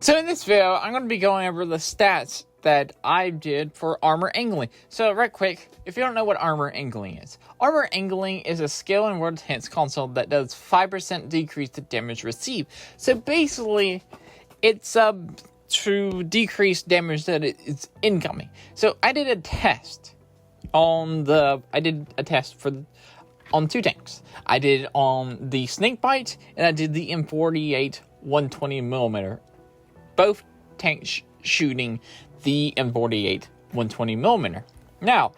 So in this video, I'm going to be going over the stats that I did for armor angling. So right quick, if you don't know what armor angling is a skill in World Tanks console that does 5% decrease the damage received. So basically, it's to decrease damage that is incoming. So I did a test on two tanks. I did it on the Snakebite and I did the M48 120mm. Both tanks shooting the M48 120mm. Now,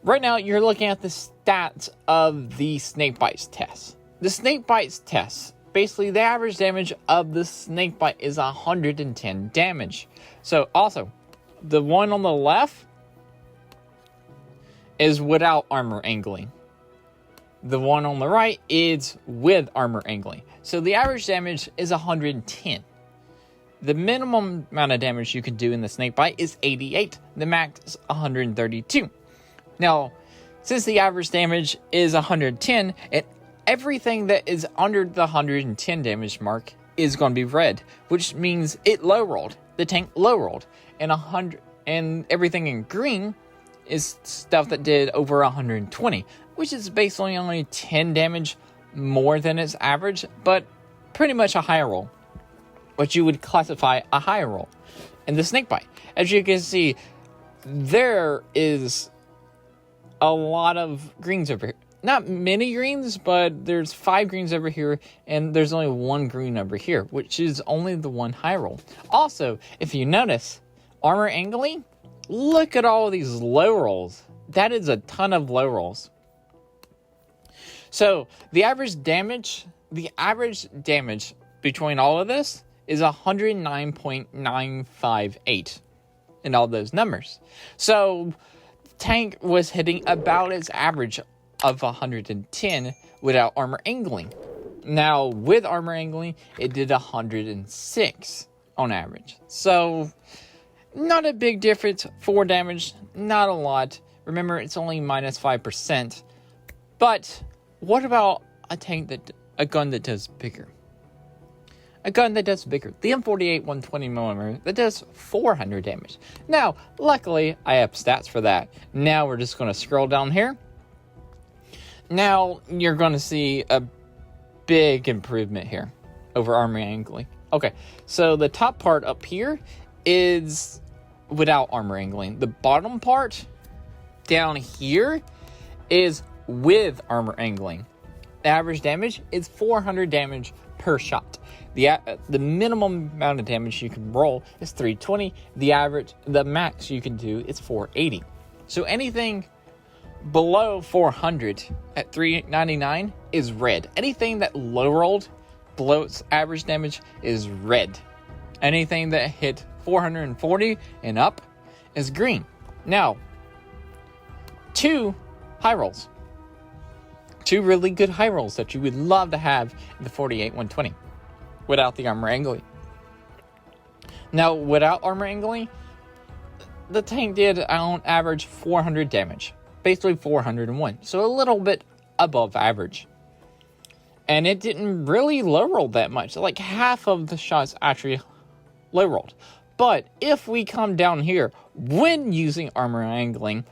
right now you're looking at the stats of the Snakebite test. The Snakebite test, basically the average damage of the Snakebite is 110 damage. So also, the one on the left is without armor angling. The one on the right is with armor angling. So the average damage is 110. The minimum amount of damage you can do in the Snakebite is 88. The max is 132. Now, since the average damage is 110, everything that is under the 110 damage mark is going to be red, which means it low rolled. The tank low rolled, and everything in green is stuff that did over 120, which is basically only 10 damage more than its average, but pretty much a higher roll. What you would classify a higher roll in the Snakebite. As you can see, there is a lot of greens over here. Not many greens, but there's 5 greens over here, and there's only 1 green over here, which is only the one high roll. Also, if you notice, armor angling, look at all of these low rolls. That is a ton of low rolls. So, the average damage between all of this is 109.958 in all those numbers. So, the tank was hitting about its average of 110 without armor angling. Now, with armor angling, it did 106 on average. So, not a big difference. 4 damage, not a lot. Remember, it's only minus 5%. But, what about a gun that does bigger? A gun that does bigger. The M48 120mm that does 400 damage. Now, luckily, I have stats for that. Now we're just going to scroll down here. Now, you're going to see a big improvement here over armor angling. Okay, so the top part up here is without armor angling. The bottom part down here is with armor angling. The average damage is 400 damage per shot. The minimum amount of damage you can roll is 320. The max you can do is 480. So anything below 400 at 399 is red. Anything that low rolled below its average damage is red. Anything that hit 440 and up is green. Now, 2 high rolls. 2 really good high rolls that you would love to have in the 48 120 without the armor angling. Now, without armor angling, the tank did on average 400 damage. Basically 401. So a little bit above average. And it didn't really low roll that much. Like half of the shots actually low rolled. But if we come down here, when using armor angling,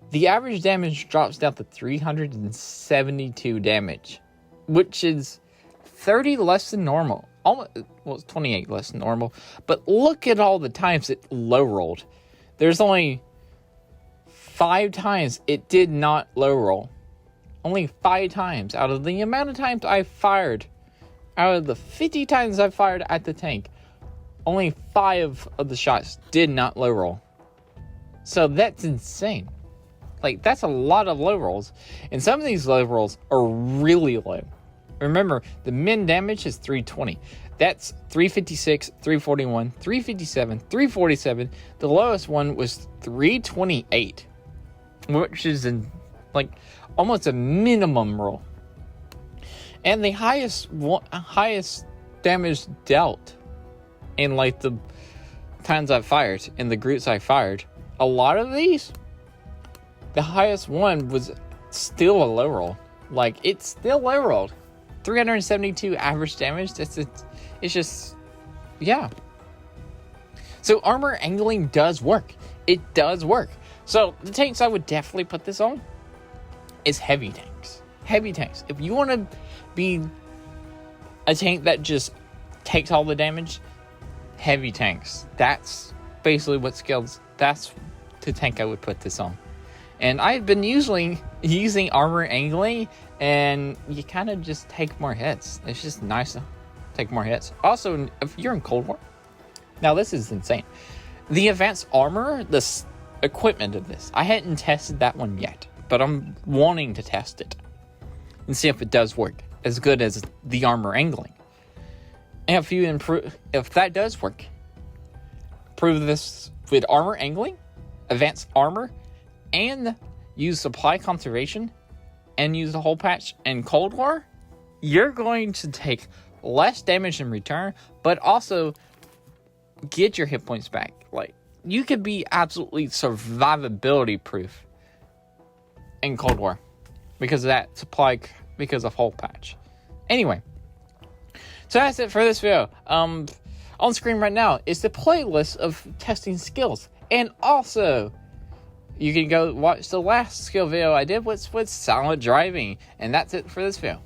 the average damage drops down to 372 damage, which is 30 less than normal. Almost, well, it's 28 less than normal. But look at all the times it low rolled. There's only 5 times it did not low roll. Only 5 times out of the amount of times I fired. Out of the 50 times I fired at the tank, only 5 of the shots did not low roll. So that's insane. Like, that's a lot of low rolls. And some of these low rolls are really low. Remember, the min damage is 320. That's 356, 341, 357, 347. The lowest one was 328. Which is almost a minimum roll. And the highest damage dealt in like the times I've fired, in the groups I fired, a lot of these, the highest one was still a low roll. Like, it's still low rolled. 372 average damage. It's just, yeah. So armor angling does work. It does work. So the tanks I would definitely put this on is heavy tanks. Heavy tanks. If you want to be a tank that just takes all the damage, heavy tanks. That's basically what skills. That's the tank I would put this on. And I've been using armor angling, and you kind of just take more hits. It's just nice to take more hits. Also, if you're in Cold War, now this is insane. The advanced armor, this equipment of this, I hadn't tested that one yet, but I'm wanting to test it and see if it does work as good as the armor angling. And if that does work, prove this with armor angling, advanced armor, and use supply conservation, and use the whole patch in Cold War, you're going to take less damage in return, but also get your hit points back. Like, you could be absolutely survivability proof in Cold War because of that supply, because of whole patch. Anyway, so that's it for this video. On screen right now is the playlist of testing skills, and also you can go watch the last skill video I did with silent driving, and that's it for this video.